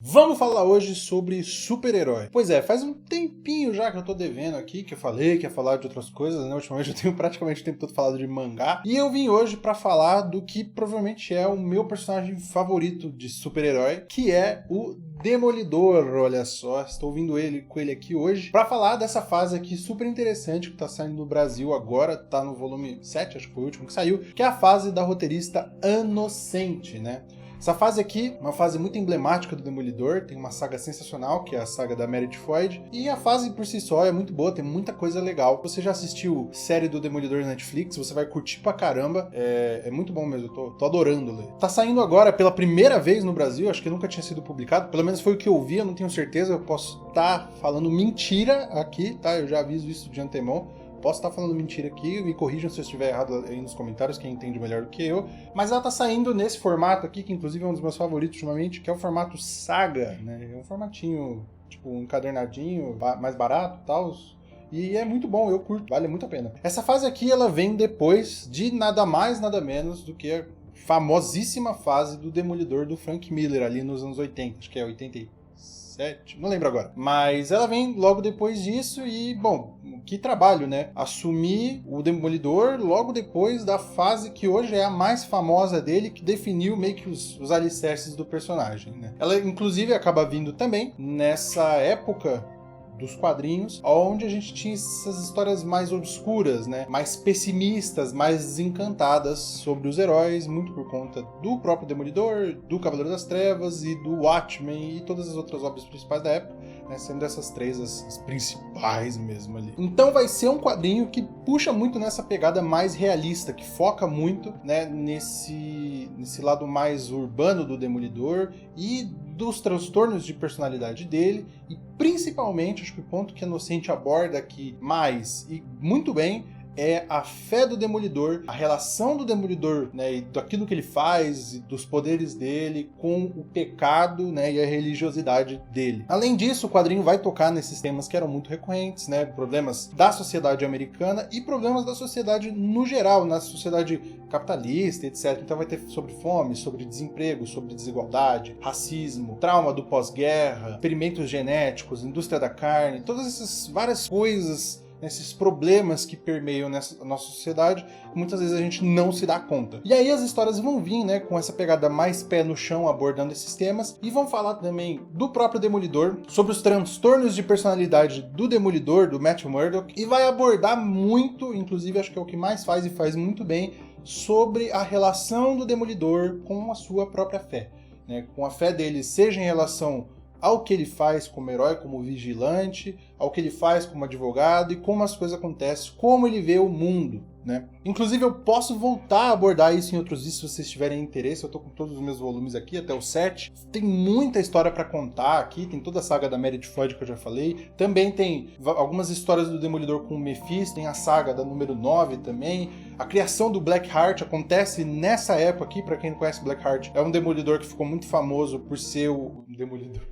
Vamos falar hoje sobre super-herói. Pois é, faz um tempinho já que eu tô devendo aqui, que eu falei que ia falar de outras coisas, né? Ultimamente eu tenho praticamente o tempo todo falado de mangá. E eu vim hoje pra falar do que provavelmente é o meu personagem favorito de super-herói, que é o Demolidor. Olha só, estou vindo com ele aqui hoje pra falar dessa fase aqui super interessante que tá saindo no Brasil agora, tá no volume 7, acho que foi o último que saiu, que é a fase da roteirista Anocente, né? Essa fase aqui, uma fase muito emblemática do Demolidor, tem uma saga sensacional, que é a saga da Meredith Floyd, e a fase por si só é muito boa, tem muita coisa legal. Você já assistiu série do Demolidor na Netflix, você vai curtir pra caramba, é muito bom mesmo, eu tô adorando ler. Tá saindo agora pela primeira vez no Brasil, acho que nunca tinha sido publicado, pelo menos foi o que eu vi, eu não tenho certeza, eu posso estar falando mentira aqui, tá? Eu já aviso isso de antemão. Posso estar falando mentira aqui, me corrijam se eu estiver errado aí nos comentários, quem entende melhor do que eu. Mas ela tá saindo nesse formato aqui, que inclusive é um dos meus favoritos ultimamente, que é o formato Saga, né? É um formatinho, tipo, um encadernadinho, mais barato e tal. E é muito bom, eu curto, vale muito a pena. Essa fase aqui, ela vem depois de nada mais, nada menos do que a famosíssima fase do Demolidor do Frank Miller, ali nos anos 80, acho que é 80. Não lembro agora. Mas ela vem logo depois disso e, bom, que trabalho, né? Assumir o Demolidor logo depois da fase que hoje é a mais famosa dele, que definiu meio que os alicerces do personagem, né? Ela, inclusive, acaba vindo também nessa época dos quadrinhos, onde a gente tinha essas histórias mais obscuras, né? Mais pessimistas, mais desencantadas sobre os heróis, muito por conta do próprio Demolidor, do Cavaleiro das Trevas e do Watchmen e todas as outras obras principais da época, né? Sendo essas três as principais mesmo ali. Então vai ser um quadrinho que puxa muito nessa pegada mais realista, que foca muito, né, nesse lado mais urbano do Demolidor e dos transtornos de personalidade dele, e principalmente, acho que o ponto que a Inocente aborda aqui mais e muito bem é a fé do Demolidor, a relação do Demolidor, né, e daquilo que ele faz, e dos poderes dele com o pecado, né, e a religiosidade dele. Além disso, o quadrinho vai tocar nesses temas que eram muito recorrentes, né, problemas da sociedade americana e problemas da sociedade no geral, na sociedade capitalista, etc. Então vai ter sobre fome, sobre desemprego, sobre desigualdade, racismo, trauma do pós-guerra, experimentos genéticos, indústria da carne, todas essas várias coisas, esses problemas que permeiam a nossa sociedade, muitas vezes a gente não se dá conta. E aí as histórias vão vir, né, com essa pegada mais pé no chão, abordando esses temas, e vão falar também do próprio Demolidor, sobre os transtornos de personalidade do Demolidor, do Matt Murdock, e vai abordar muito, inclusive acho que é o que mais faz e faz muito bem, sobre a relação do Demolidor com a sua própria fé, né, com a fé dele, seja em relação ao que ele faz como herói, como vigilante, ao que ele faz como advogado e como as coisas acontecem, como ele vê o mundo, né? Inclusive eu posso voltar a abordar isso em outros vídeos se vocês tiverem interesse, eu tô com todos os meus volumes aqui, até o 7. Tem muita história pra contar aqui, tem toda a saga da Meredith Floyd que eu já falei, também tem algumas histórias do Demolidor com o Mephisto, tem a saga da número 9 também, a criação do Blackheart acontece nessa época aqui, pra quem não conhece Blackheart, é um Demolidor que ficou muito famoso por ser o Demolidor.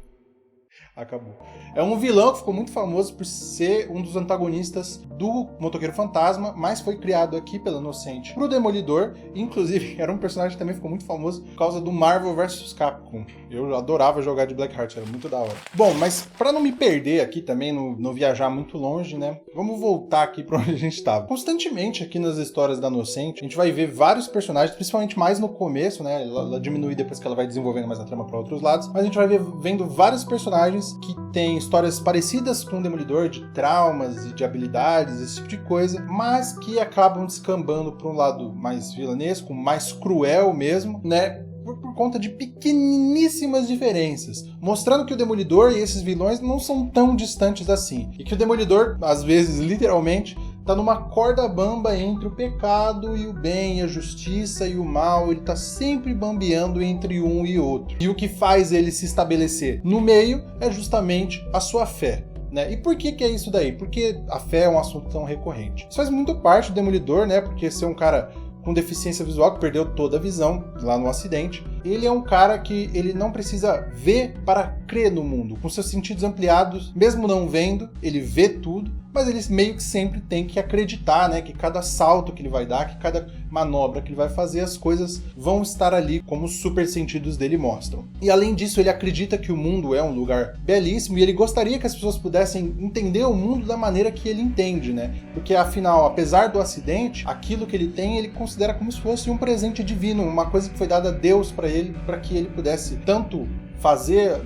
Acabou. É um vilão que ficou muito famoso por ser um dos antagonistas do Motoqueiro Fantasma, mas foi criado aqui pela Inocente pro Demolidor. Inclusive, era um personagem que também ficou muito famoso por causa do Marvel vs Capcom. Eu adorava jogar de Blackheart, era muito da hora. Bom, mas pra não me perder aqui também, não viajar muito longe, né? Vamos voltar aqui pra onde a gente estava. Constantemente aqui nas histórias da Inocente, a gente vai ver vários personagens, principalmente mais no começo, né? Ela diminui depois que ela vai desenvolvendo mais a trama pra outros lados, mas a gente vai vendo vários personagens que têm histórias parecidas com o Demolidor, de traumas e de habilidades, esse tipo de coisa, mas que acabam descambando para um lado mais vilanesco, mais cruel mesmo, né? Por conta de pequeníssimas diferenças, mostrando que o Demolidor e esses vilões não são tão distantes assim, e que o Demolidor, às vezes, literalmente, tá numa corda bamba entre o pecado e o bem, a justiça e o mal, ele tá sempre bambeando entre um e outro. E o que faz ele se estabelecer no meio é justamente a sua fé, né? E por que é isso daí? Porque a fé é um assunto tão recorrente. Isso faz muito parte do Demolidor, né? Porque ser um cara com deficiência visual, que perdeu toda a visão lá no acidente, ele é um cara que ele não precisa ver para crê no mundo, com seus sentidos ampliados, mesmo não vendo, ele vê tudo, mas ele meio que sempre tem que acreditar, né, que cada salto que ele vai dar, que cada manobra que ele vai fazer, as coisas vão estar ali como os super sentidos dele mostram. E além disso, ele acredita que o mundo é um lugar belíssimo e ele gostaria que as pessoas pudessem entender o mundo da maneira que ele entende, né? Porque afinal, apesar do acidente, aquilo que ele tem, ele considera como se fosse um presente divino, uma coisa que foi dada a Deus para ele, para que ele pudesse tanto fazer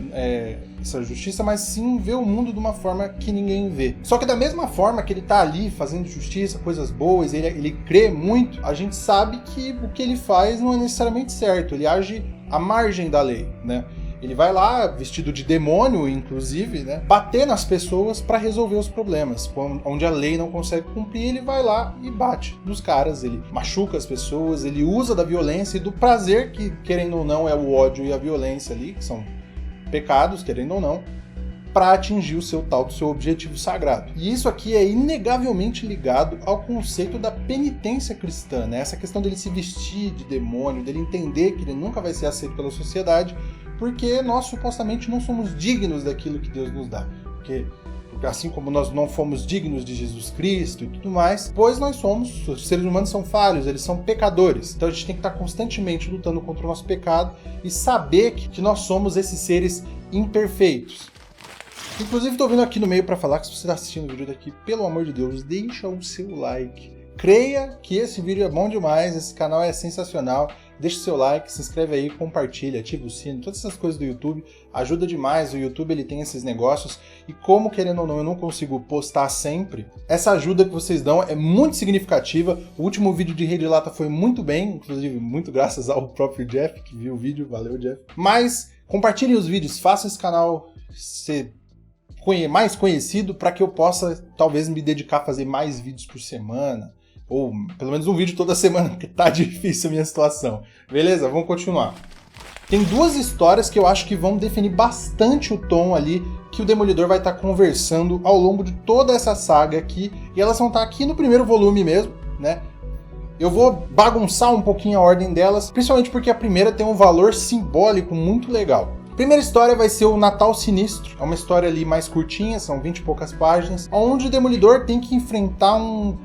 essa justiça, mas sim ver o mundo de uma forma que ninguém vê. Só que da mesma forma que ele tá ali fazendo justiça, coisas boas, ele crê muito, a gente sabe que o que ele faz não é necessariamente certo, ele age à margem da lei, né? Ele vai lá, vestido de demônio, inclusive, né, bater nas pessoas para resolver os problemas. Onde a lei não consegue cumprir, ele vai lá e bate nos caras, ele machuca as pessoas, ele usa da violência e do prazer, que, querendo ou não, é o ódio e a violência ali, que são pecados, querendo ou não, para atingir o seu objetivo sagrado. E isso aqui é inegavelmente ligado ao conceito da penitência cristã, né? Essa questão dele se vestir de demônio, dele entender que ele nunca vai ser aceito pela sociedade, porque nós supostamente não somos dignos daquilo que Deus nos dá. Porque assim como nós não fomos dignos de Jesus Cristo e tudo mais, pois nós somos, os seres humanos são falhos, eles são pecadores. Então a gente tem que estar constantemente lutando contra o nosso pecado e saber que nós somos esses seres imperfeitos. Inclusive, estou vindo aqui no meio para falar que se você está assistindo o vídeo daqui, pelo amor de Deus, deixa o seu like. Creia que esse vídeo é bom demais, esse canal é sensacional. Deixa o seu like, se inscreve aí, compartilha, ativa o sino, todas essas coisas do YouTube. Ajuda demais, o YouTube ele tem esses negócios. E como, querendo ou não, eu não consigo postar sempre, essa ajuda que vocês dão é muito significativa. O último vídeo de Rei de Lata foi muito bem, inclusive muito graças ao próprio Jeff, que viu o vídeo, valeu Jeff. Mas compartilhem os vídeos, faça esse canal ser mais conhecido para que eu possa talvez me dedicar a fazer mais vídeos por semana, ou pelo menos um vídeo toda semana, porque tá difícil a minha situação. Beleza? Vamos continuar. Tem duas histórias que eu acho que vão definir bastante o tom ali que o Demolidor vai estar conversando ao longo de toda essa saga aqui, e elas vão estar aqui no primeiro volume mesmo, né? Eu vou bagunçar um pouquinho a ordem delas, principalmente porque a primeira tem um valor simbólico muito legal. A primeira história vai ser o Natal Sinistro, é uma história ali mais curtinha, são 20 e poucas páginas, onde o Demolidor tem que enfrentar um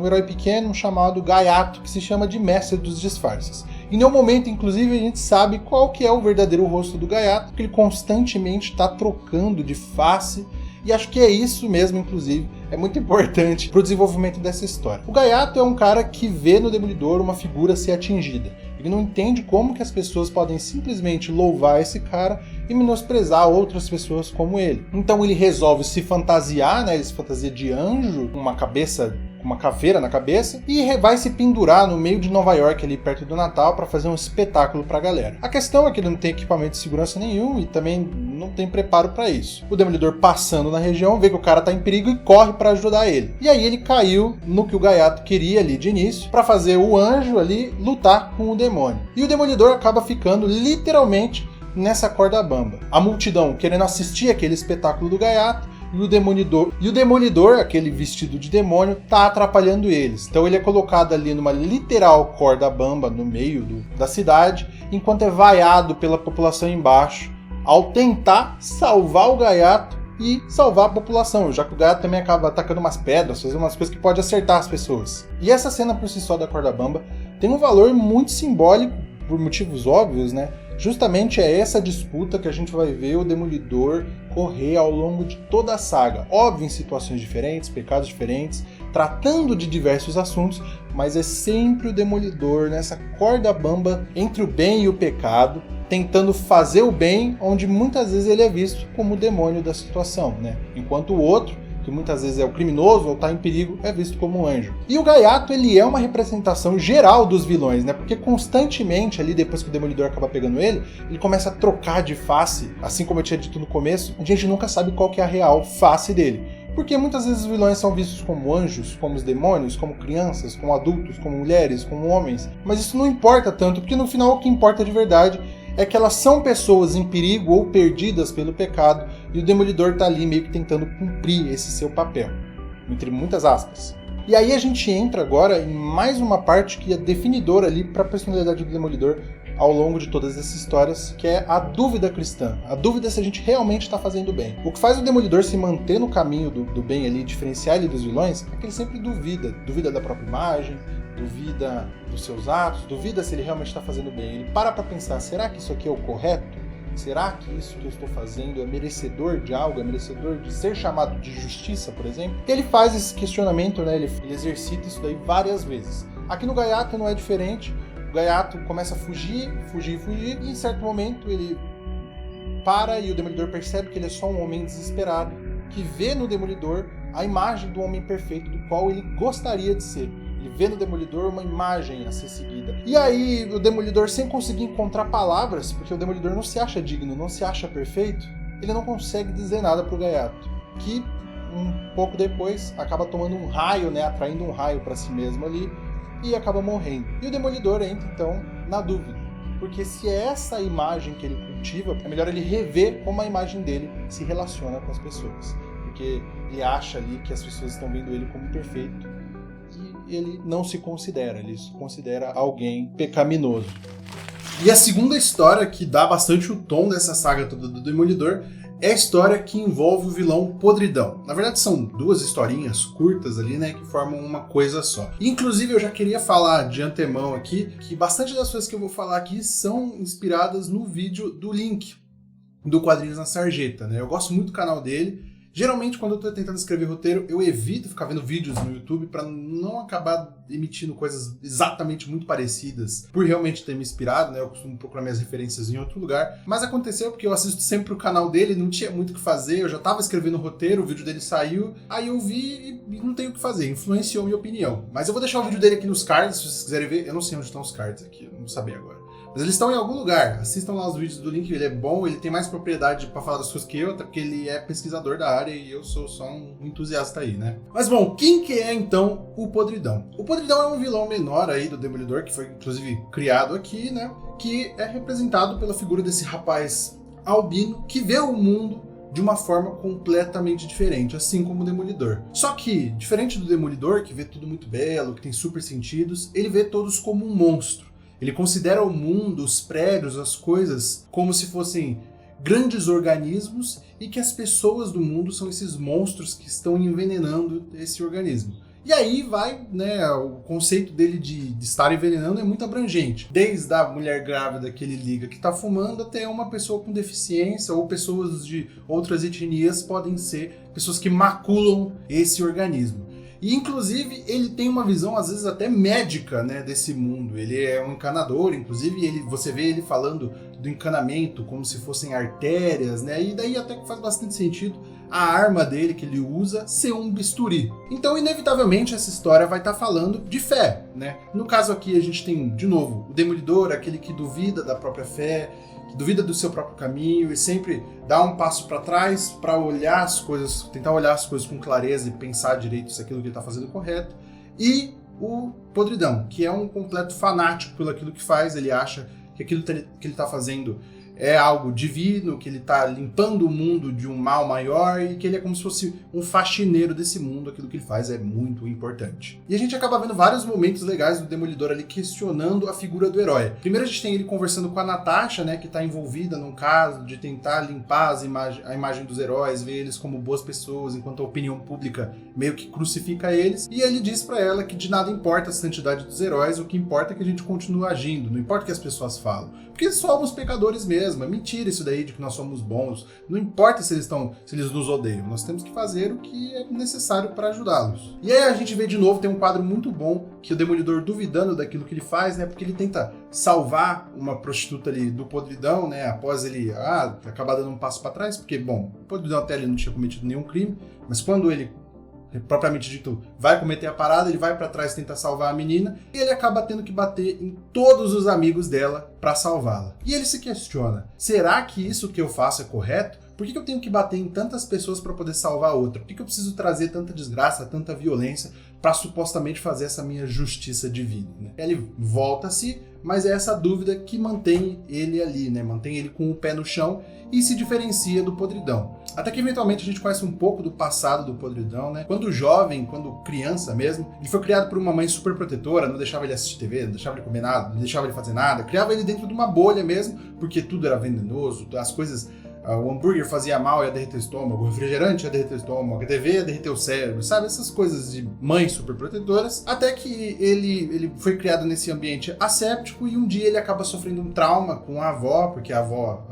herói pequeno chamado Gaiato, que se chama de Mestre dos Disfarces. Em nenhum momento, inclusive, a gente sabe qual que é o verdadeiro rosto do Gaiato, porque ele constantemente está trocando de face, e acho que é isso mesmo, inclusive, é muito importante para o desenvolvimento dessa história. O Gaiato é um cara que vê no Demolidor uma figura ser atingida. Ele não entende como que as pessoas podem simplesmente louvar esse cara e menosprezar outras pessoas como ele. Então ele resolve se fantasiar, né? Ele se fantasia de anjo, com uma caveira na cabeça, e vai se pendurar no meio de Nova York, ali perto do Natal, para fazer um espetáculo pra galera. A questão é que ele não tem equipamento de segurança nenhum e também não tem preparo para isso. O Demolidor, passando na região, vê que o cara tá em perigo e corre para ajudar ele. E aí ele caiu no que o Gaiato queria ali de início, para fazer o anjo ali lutar com o demônio. E o Demolidor acaba ficando literalmente nessa corda bamba. A multidão querendo assistir aquele espetáculo do Gaiato, e o Demolidor, aquele vestido de demônio, tá atrapalhando eles. Então ele é colocado ali numa literal corda bamba no meio da cidade, enquanto é vaiado pela população embaixo, ao tentar salvar o Gaiato e salvar a população, já que o Gaiato também acaba atacando umas pedras, fazendo umas coisas que pode acertar as pessoas. E essa cena por si só da corda bamba tem um valor muito simbólico, por motivos óbvios, né? Justamente é essa disputa que a gente vai ver o Demolidor correr ao longo de toda a saga. Óbvio, em situações diferentes, pecados diferentes, tratando de diversos assuntos, mas é sempre o Demolidor nessa corda bamba entre o bem e o pecado, tentando fazer o bem, onde muitas vezes ele é visto como o demônio da situação, né? Enquanto o outro, que muitas vezes é o criminoso ou está em perigo, é visto como um anjo. E o Gaiato, ele é uma representação geral dos vilões, né? Porque constantemente ali, depois que o Demolidor acaba pegando ele começa a trocar de face, assim como eu tinha dito no começo, a gente nunca sabe qual que é a real face dele. Porque muitas vezes os vilões são vistos como anjos, como os demônios, como crianças, como adultos, como mulheres, como homens. Mas isso não importa tanto, porque no final o que importa de verdade é que elas são pessoas em perigo ou perdidas pelo pecado, e o Demolidor tá ali meio que tentando cumprir esse seu papel, entre muitas aspas. E aí a gente entra agora em mais uma parte que é definidora ali para a personalidade do Demolidor ao longo de todas essas histórias, que é a dúvida cristã. A dúvida se a gente realmente está fazendo bem. O que faz o Demolidor se manter no caminho do bem ali, diferenciar ele dos vilões, é que ele sempre duvida. Duvida da própria imagem, duvida dos seus atos, duvida se ele realmente está fazendo bem. Ele para pensar, será que isso aqui é o correto? Será que isso que eu estou fazendo é merecedor de algo? É merecedor de ser chamado de justiça, por exemplo? E ele faz esse questionamento, né? Ele exercita isso daí várias vezes. Aqui no Gaiato não é diferente. O Gaiato começa a fugir, e em certo momento ele para e o Demolidor percebe que ele é só um homem desesperado, que vê no Demolidor a imagem do homem perfeito do qual ele gostaria de ser. Ele vê no Demolidor uma imagem a ser seguida. E aí o Demolidor, sem conseguir encontrar palavras, porque o Demolidor não se acha digno, não se acha perfeito, ele não consegue dizer nada pro Gaiato, que um pouco depois acaba tomando um raio, né, atraindo um raio para si mesmo ali, e acaba morrendo. E o Demolidor entra então na dúvida, porque se é essa imagem que ele cultiva, é melhor ele rever como a imagem dele se relaciona com as pessoas, porque ele acha ali que as pessoas estão vendo ele como perfeito, ele não se considera, ele se considera alguém pecaminoso. E a segunda história que dá bastante o tom dessa saga toda do Demolidor é a história que envolve o vilão Podridão. Na verdade são duas historinhas curtas ali, né, que formam uma coisa só. Inclusive eu já queria falar de antemão aqui que bastante das coisas que eu vou falar aqui são inspiradas no vídeo do Link, do Quadrinhos na Sarjeta, né? Eu gosto muito do canal dele. Geralmente, quando eu tô tentando escrever roteiro, eu evito ficar vendo vídeos no YouTube para não acabar emitindo coisas exatamente muito parecidas, por realmente ter me inspirado, né? Eu costumo procurar minhas referências em outro lugar. Mas aconteceu porque eu assisto sempre o canal dele, não tinha muito o que fazer, eu já tava escrevendo roteiro, o vídeo dele saiu, aí eu vi e não tenho o que fazer, influenciou minha opinião. Mas eu vou deixar o vídeo dele aqui nos cards, se vocês quiserem ver. Eu não sei onde estão os cards aqui, eu não sabia agora. Mas eles estão em algum lugar. Assistam lá os vídeos do Link, ele é bom, ele tem mais propriedade pra falar das coisas que eu, até porque ele é pesquisador da área e eu sou só um entusiasta aí, né? Mas bom, quem que é então o Podridão? O Podridão é um vilão menor aí do Demolidor, que foi inclusive criado aqui, né? Que é representado pela figura desse rapaz albino que vê o mundo de uma forma completamente diferente, assim como o Demolidor. Só que, diferente do Demolidor, que vê tudo muito belo, que tem super sentidos, ele vê todos como um monstro. Ele considera o mundo, os prédios, as coisas, como se fossem grandes organismos e que as pessoas do mundo são esses monstros que estão envenenando esse organismo. E aí vai, né, o conceito dele de estar envenenando é muito abrangente. Desde a mulher grávida que ele liga que está fumando até uma pessoa com deficiência ou pessoas de outras etnias podem ser pessoas que maculam esse organismo. E, inclusive, ele tem uma visão, às vezes, até médica, né, desse mundo. Ele é um encanador, inclusive, você vê ele falando do encanamento como se fossem artérias, né? E daí até que faz bastante sentido a arma dele que ele usa ser um bisturi. Então, inevitavelmente, essa história vai estar falando de fé, né? No caso aqui, a gente tem, de novo, o Demolidor, aquele que duvida da própria fé, que duvida do seu próprio caminho e sempre dá um passo para trás para olhar as coisas, tentar olhar as coisas com clareza e pensar direito se aquilo que ele está fazendo é correto. E o Podridão, que é um completo fanático pelo aquilo que faz, ele acha que aquilo que ele está fazendo é algo divino, que ele está limpando o mundo de um mal maior e que ele é como se fosse um faxineiro desse mundo, aquilo que ele faz é muito importante. E a gente acaba vendo vários momentos legais do Demolidor ali questionando a figura do herói. Primeiro a gente tem ele conversando com a Natasha, né, que está envolvida num caso de tentar limpar a imagem dos heróis, ver eles como boas pessoas, enquanto a opinião pública meio que crucifica eles. E ele diz para ela que de nada importa a santidade dos heróis, o que importa é que a gente continue agindo, não importa o que as pessoas falam. Porque somos pecadores mesmo, é mentira isso daí de que nós somos bons, não importa se eles nos odeiam, nós temos que fazer o que é necessário para ajudá-los. E aí a gente vê de novo, tem um quadro muito bom, que o Demolidor duvidando daquilo que ele faz, né, porque ele tenta salvar uma prostituta ali do Podridão, né, após ele acabar dando um passo para trás, porque, bom, o Podridão até ele não tinha cometido nenhum crime, mas quando ele propriamente dito, vai cometer a parada, ele vai pra trás e tenta salvar a menina, e ele acaba tendo que bater em todos os amigos dela pra salvá-la. E ele se questiona, será que isso que eu faço é correto? Por que eu tenho que bater em tantas pessoas para poder salvar outra? Por que eu preciso trazer tanta desgraça, tanta violência para supostamente fazer essa minha justiça divina? Né? Ele volta-se, mas é essa dúvida que mantém ele ali, né? Mantém ele com o pé no chão e se diferencia do Podridão. Até que eventualmente a gente conhece um pouco do passado do Podridão, né? Quando jovem, quando criança mesmo, ele foi criado por uma mãe super protetora, não deixava ele assistir TV, não deixava ele comer nada, não deixava ele fazer nada, criava ele dentro de uma bolha mesmo, porque tudo era venenoso, as coisas... O hambúrguer fazia mal, ia derreter o estômago, o refrigerante ia derreter o estômago, a TV ia derreter o cérebro, sabe? Essas coisas de mães super protetoras. Até que ele foi criado nesse ambiente asséptico e um dia ele acaba sofrendo um trauma com a avó, porque a avó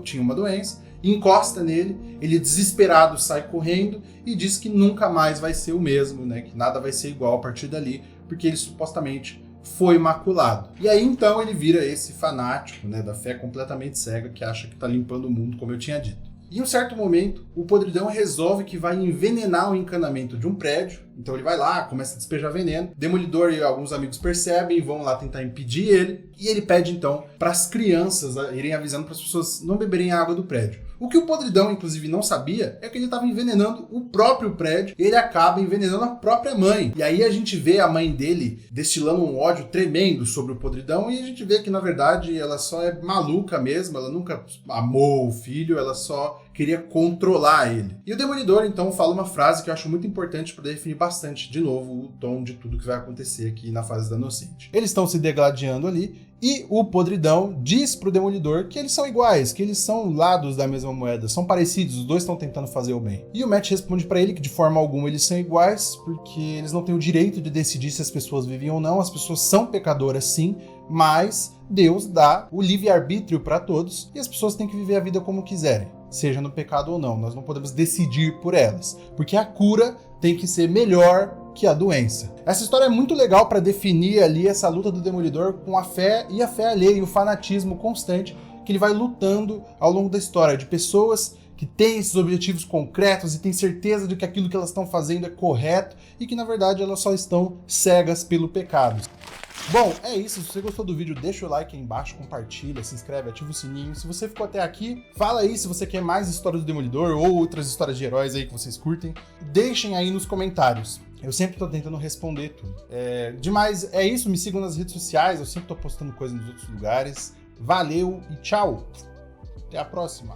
tinha uma doença, encosta nele, ele desesperado sai correndo e diz que nunca mais vai ser o mesmo, né? Que nada vai ser igual a partir dali, porque ele supostamente foi maculado. E aí então ele vira esse fanático, né, da fé completamente cega que acha que tá limpando o mundo, como eu tinha dito. E em um certo momento, o Podridão resolve que vai envenenar o encanamento de um prédio. Então ele vai lá, começa a despejar veneno. Demolidor e alguns amigos percebem e vão lá tentar impedir ele. E ele pede então para as crianças irem avisando para as pessoas não beberem a água do prédio. O que o Podridão, inclusive, não sabia é que ele estava envenenando o próprio prédio e ele acaba envenenando a própria mãe. E aí a gente vê a mãe dele destilando um ódio tremendo sobre o Podridão e a gente vê que, na verdade, ela só é maluca mesmo, ela nunca amou o filho, ela só queria controlar ele. E o Demolidor, então, fala uma frase que eu acho muito importante para definir bastante, de novo, o tom de tudo que vai acontecer aqui na fase da Inocente. Eles estão se degladiando ali e o Podridão diz pro Demolidor que eles são iguais, que eles são lados da mesma moeda, são parecidos, os dois estão tentando fazer o bem. E o Matt responde pra ele que de forma alguma eles são iguais, porque eles não têm o direito de decidir se as pessoas vivem ou não, as pessoas são pecadoras sim, mas Deus dá o livre-arbítrio para todos e as pessoas têm que viver a vida como quiserem, seja no pecado ou não, nós não podemos decidir por elas, porque a cura tem que ser melhor que a doença. Essa história é muito legal para definir ali essa luta do Demolidor com a fé e a fé alheia e o fanatismo constante que ele vai lutando ao longo da história, de pessoas que têm esses objetivos concretos e têm certeza de que aquilo que elas estão fazendo é correto e que na verdade elas só estão cegas pelo pecado. Bom, é isso. Se você gostou do vídeo, deixa o like aí embaixo, compartilha, se inscreve, ativa o sininho. Se você ficou até aqui, fala aí se você quer mais histórias do Demolidor ou outras histórias de heróis aí que vocês curtem. Deixem aí nos comentários. Eu sempre tô tentando responder tudo. Demais, é isso. Me sigam nas redes sociais, eu sempre tô postando coisa nos outros lugares. Valeu e tchau! Até a próxima!